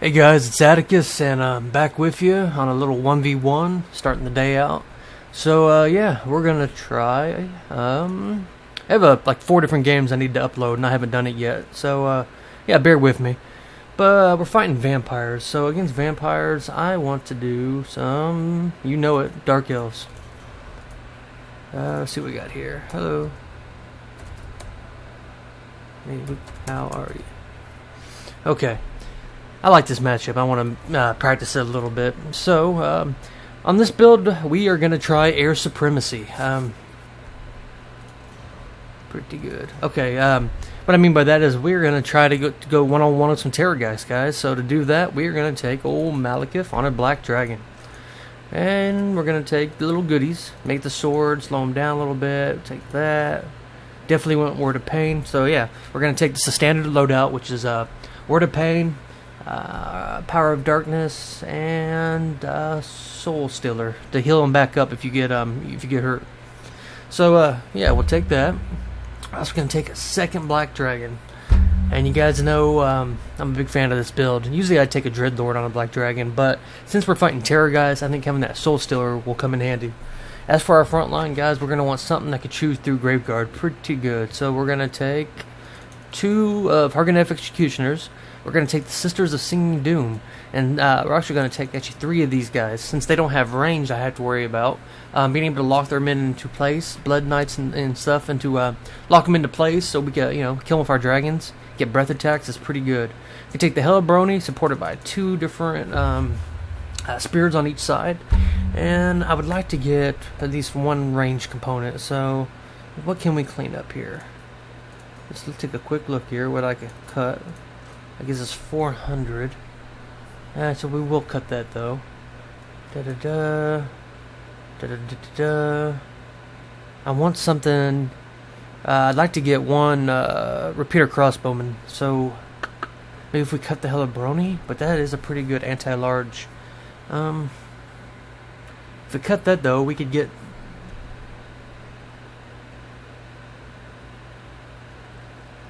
Hey guys, it's Atticus, and I'm back with you on a little 1v1, starting the day out. So, yeah, we're gonna try, I have, like 4 different games I need to upload, and I haven't done it yet. So, yeah, bear with me. But, we're fighting vampires, so against vampires, I want to do some, you know it, Dark Elves. Let's see what we got here. Hello. Hey, how are you? Okay. I like this matchup. I want to practice it a little bit. So, on this build, we are going to try air supremacy. Pretty good. Okay, what I mean by that is we're going to try to go one-on-one with some terrorgeist guys. So to do that, we're going to take old Malekith on a black dragon. And we're going to take the little goodies, make the sword, slow him down a little bit, take that. Definitely want Word of Pain. So yeah, we're going to take this a standard loadout, which is Word of Pain, Power of Darkness, and Soul Stiller to heal him back up if you get hurt. So yeah, we'll take that. I'm also gonna take a second Black Dragon, and you guys know I'm a big fan of this build. Usually I take a Dreadlord on a Black Dragon, but since we're fighting Terror guys, I think having that Soul Stiller will come in handy. As for our front line guys, we're gonna want something that could chew through Graveguard pretty good. So we're gonna take 2 of Hargonef Executioners. We're going to take the Sisters of Singing Doom, and we're actually going to take 3 of these guys. Since they don't have range I have to worry about, being able to lock their men into place, Blood Knights and stuff, and to lock them into place so we can, kill them with our dragons, get breath attacks is pretty good. We take the Helibrony, supported by 2 different spears on each side, and I would like to get at least 1 range component, so what can we clean up here? Let's take a quick look here, what I can cut. I guess it's 400. So we will cut that though. I want something. I'd like to get 1 repeater crossbowman. So maybe if we cut the Helibrony, but that is a pretty good anti-large. If we cut that though, we could get.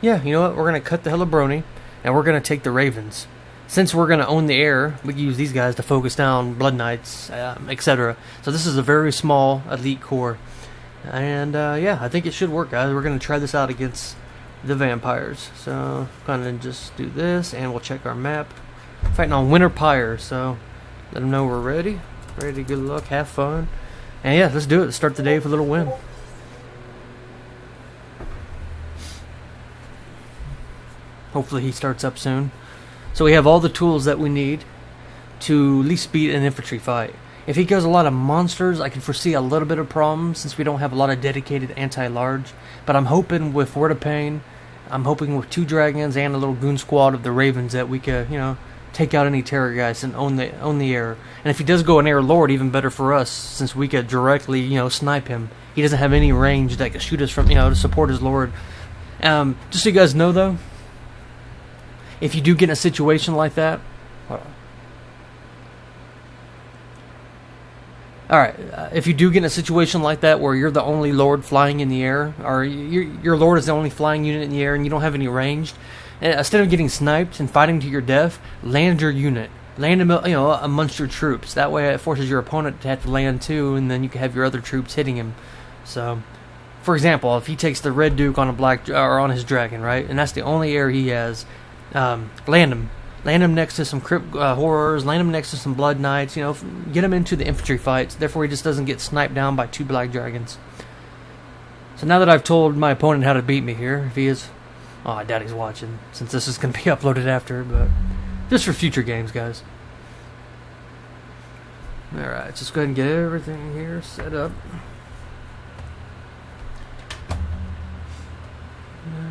Yeah, you know what? We're gonna cut the Helibrony. And we're going to take the Ravens. Since we're going to own the air, we can use these guys to focus down Blood Knights, etc. So this is a very small elite core. And yeah, I think it should work, guys. We're going to try this out against the vampires. So kind of just do this, and we'll check our map. Fighting on Winter Pyre, so let them know we're ready. Ready, good luck, have fun. And yeah, let's do it. Let's start the day with a little win. Hopefully he starts up soon. So we have all the tools that we need to at least beat an infantry fight. If he goes a lot of monsters, I can foresee a little bit of problems since we don't have a lot of dedicated anti-large. But I'm hoping with Word of Pain, I'm hoping with 2 dragons and a little goon squad of the Ravens that we could, take out any terror guys and own the air. And if he does go an air lord, even better for us since we could directly, snipe him. He doesn't have any range that could shoot us from, to support his lord. Just so you guys know though, if you do get in a situation like that, alright, if you do get in a situation like that where you're the only lord flying in the air, or your lord is the only flying unit in the air and you don't have any ranged, instead of getting sniped and fighting to your death, land your unit. Land him, amongst your troops. That way it forces your opponent to have to land too, and then you can have your other troops hitting him. So, for example, if he takes the Red Duke on a black, or on his dragon, right, and that's the only air he has, land him next to some crypt horrors, land him next to some Blood Knights, get him into the infantry fights, therefore he just doesn't get sniped down by 2 black dragons. So now that I've told my opponent how to beat me here, if he is, I doubt he's watching since this is going to be uploaded after, but just for future games, guys. Alright, just go ahead and get everything here set up.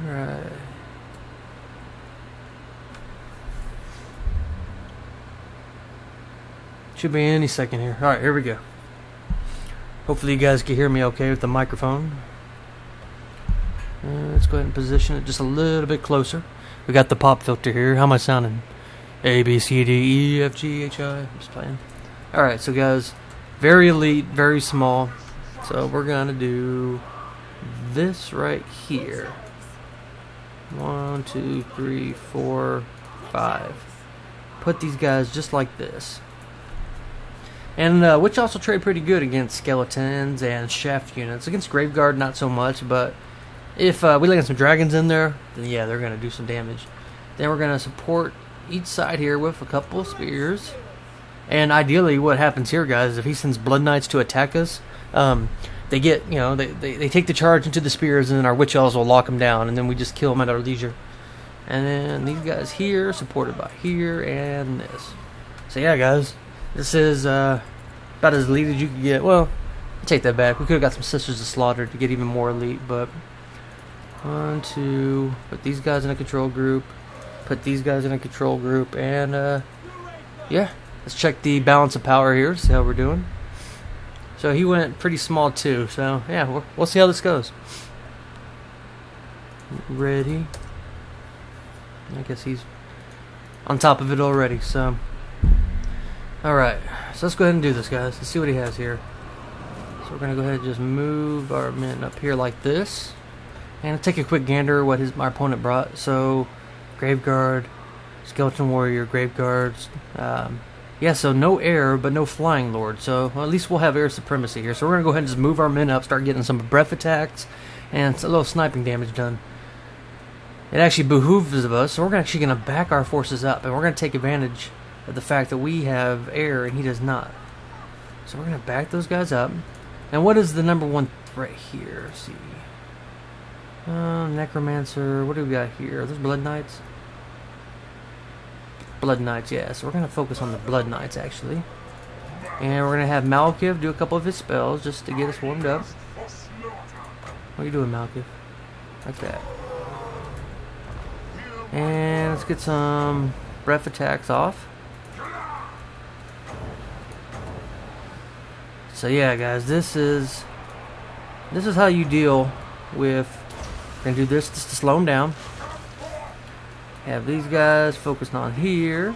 Alright. Should be any second here. Alright, here we go. Hopefully you guys can hear me okay with the microphone. Let's go ahead and position it just a little bit closer. We got the pop filter here. How am I sounding? A, B, C, D, E, F, G, H, I. I'm just playing. Alright, so guys, very elite, very small. So we're going to do this right here. 1, 2, 3, 4, 5. put these guys just like this. And which also trade pretty good against skeletons and shaft units. Against Graveguard, not so much, but if we land some dragons in there, then yeah, they're going to do some damage. Then we're going to support each side here with a couple of spears. And ideally, what happens here, guys, is if he sends Blood Knights to attack us, they get, you know, they take the charge into the spears, and then our Witch Elves will lock them down, and then we just kill them at our leisure. And then these guys here, supported by here and this. So yeah, guys. This is about as elite as you can get. Well, I take that back. We could have got some Sisters of Slaughter to get even more elite, but 1, 2, put these guys in a control group, put these guys in a control group, and yeah, let's check the balance of power here, see how we're doing. So he went pretty small too, so yeah, we'll see how this goes. Ready. I guess he's on top of it already, so... Alright, so let's go ahead and do this, guys. Let's see what he has here. So we're going to go ahead and just move our men up here like this. And take a quick gander what our opponent brought. So, Graveguard, Skeleton Warrior, Graveguards. Yeah, so no air, but no Flying Lord. So, well, at least we'll have air supremacy here. So we're going to go ahead and just move our men up, start getting some breath attacks, and a little sniping damage done. It actually behooves of us, so we're actually going to back our forces up, and we're going to take advantage of the fact that we have air and he does not. So we're going to back those guys up. And what is the number one threat here? Let's see. Necromancer. What do we got here? Are those Blood Knights? Blood Knights, yeah. So we're going to focus on the Blood Knights, actually. And we're going to have Malekith do a couple of his spells just to get us warmed up. What are you doing, Malekith? Like that. And let's get some breath attacks off. So yeah, guys, this is how you deal with. We're gonna do this just to slow them down. Have these guys focused on here,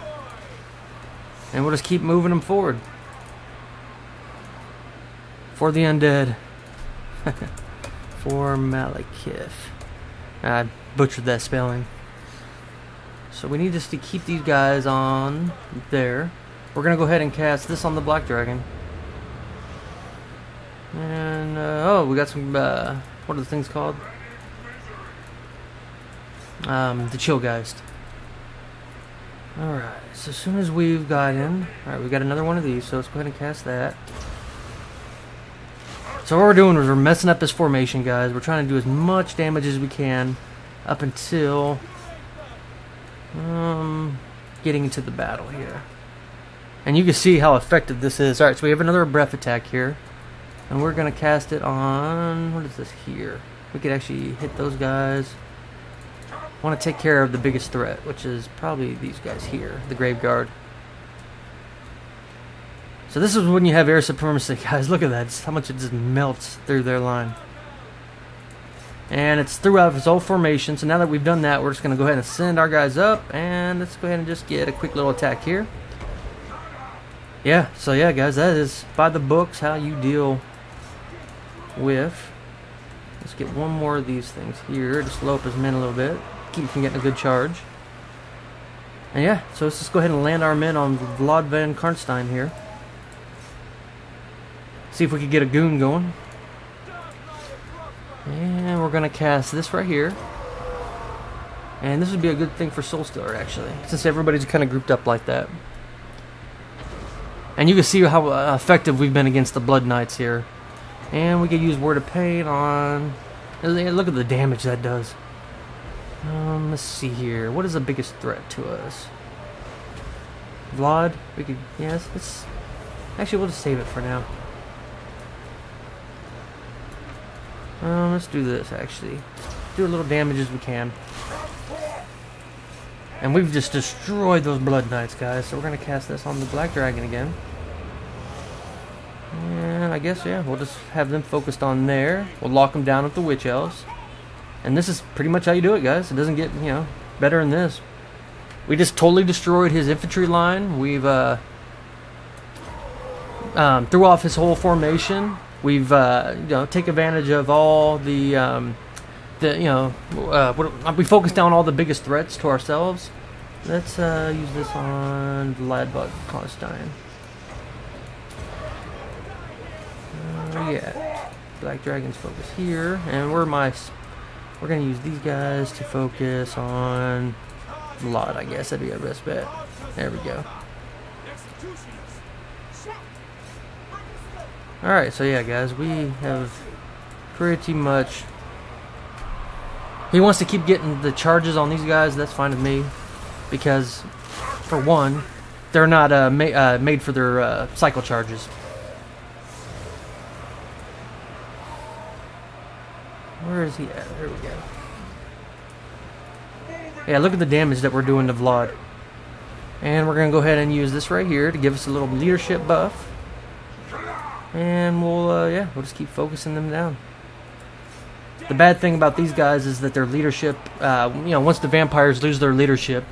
and we'll just keep moving them forward for the undead. For Malekith. I butchered that spelling. So we need just to keep these guys on there. We're gonna go ahead and cast this on the Black Dragon. And, oh, we got some, what are the things called? The Chillgeist. Alright, so as soon as we've got in, alright, we've got another one of these, so let's go ahead and cast that. So what we're doing is we're messing up his formation, guys. We're trying to do as much damage as we can up until, getting into the battle here. And you can see how effective this is. Alright, so we have another breath attack here. And we're going to cast it on... What is this here? We could actually hit those guys. I want to take care of the biggest threat, which is probably these guys here. The Graveguard. So this is when you have air supremacy, guys. Look at that. Just how much it just melts through their line. And it's throughout his whole formation. So now that we've done that, we're just going to go ahead and send our guys up. And let's go ahead and just get a quick little attack here. Yeah, so yeah, guys, that is by the books how you deal with. Let's get one more of these things here to slow up his men a little bit, keep him from getting a good charge. And yeah, so let's just go ahead and land our men on Vlad Van Karnstein here. See if we can get a goon going. And we're gonna cast this right here. And this would be a good thing for Soulstealer, actually, since everybody's kind of grouped up like that. And you can see how effective we've been against the Blood Knights here. And we can use Word of Pain on... Look at the damage that does. Let's see here. What is the biggest threat to us? Vlad? We could... Yes, it's... Actually, we'll just save it for now. Let's do this, actually. Do a little damage as we can. And we've just destroyed those Blood Knights, guys. So we're going to cast this on the Black Dragon again. And I guess, yeah, we'll just have them focused on there. We'll lock them down with the Witch Elves. And this is pretty much how you do it, guys. It doesn't get, you know, better than this. We just totally destroyed his infantry line. We've threw off his whole formation. We've, you know, take advantage of all the we focused down all the biggest threats to ourselves. Let's use this on Vladbot Constein. Yeah, Black Dragons focus here, and we're gonna use these guys to focus on Lot. I guess that'd be our best bet. There we go. All right, so yeah, guys, we have pretty much. He wants to keep getting the charges on these guys. That's fine with me, because for one, they're not made for their cycle charges. Where is he at? There we go. Yeah, look at the damage that we're doing to Vlad. And we're going to go ahead and use this right here to give us a little leadership buff. And we'll just keep focusing them down. The bad thing about these guys is that their leadership, once the vampires lose their leadership,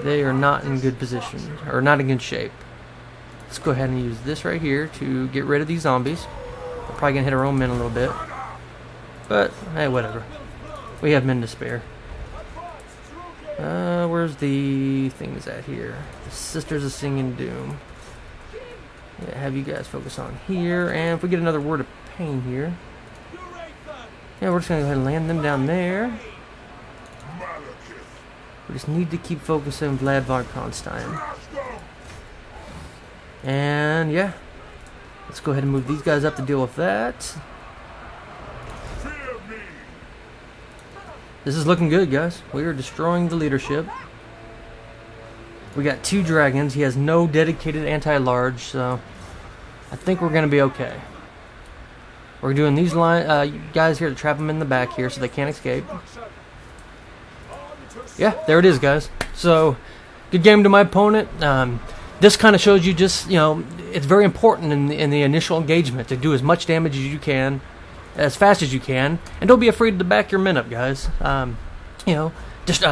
they are not in good position, or not in good shape. Let's go ahead and use this right here to get rid of these zombies. We're probably going to hit our own men a little bit. But, hey, whatever. We have men to spare. Where's the things at here? The Sisters of Singing Doom. Yeah, have you guys focus on here. And if we get another word of pain here. Yeah, we're just going to go ahead and land them down there. We just need to keep focusing Vlad von Constein. And, yeah. Let's go ahead and move these guys up to deal with that. This is looking good, guys. We are destroying the leadership. We got 2 dragons. He has no dedicated anti-large, so I think we're going to be okay. We're doing these guys here to trap them in the back here so they can't escape. Yeah, there it is, guys. So, good game to my opponent. This kind of shows you just, it's very important in the initial engagement to do as much damage as you can, as fast as you can, and don't be afraid to back your men up, guys. Just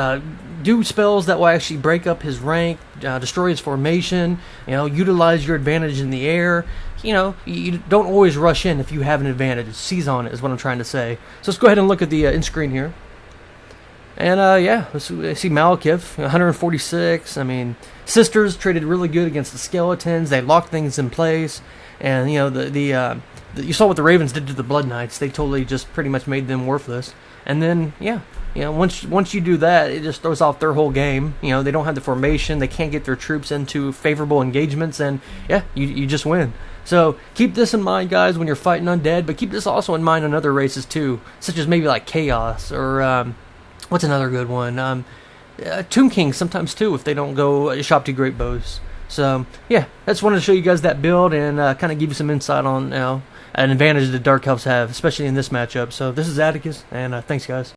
do spells that will actually break up his rank, destroy his formation, utilize your advantage in the air. You don't always rush in if you have an advantage. Seize on it is what I'm trying to say. So let's go ahead and look at the end screen here. And let's see Malekith, 146. I mean, Sisters traded really good against the skeletons. They locked things in place, and you saw what the Ravens did to the Blood Knights. They totally just pretty much made them worthless. And then, once you do that, it just throws off their whole game. They don't have the formation. They can't get their troops into favorable engagements. And, you just win. So keep this in mind, guys, when you're fighting undead. But keep this also in mind on other races, too. Such as maybe like Chaos or, what's another good one? Tomb King sometimes, too, if they don't go shop to Great Bows. So, yeah, I just wanted to show you guys that build and kind of give you some insight on, an advantage the Dark Elves have, especially in this matchup. So this is Atticus, and thanks, guys.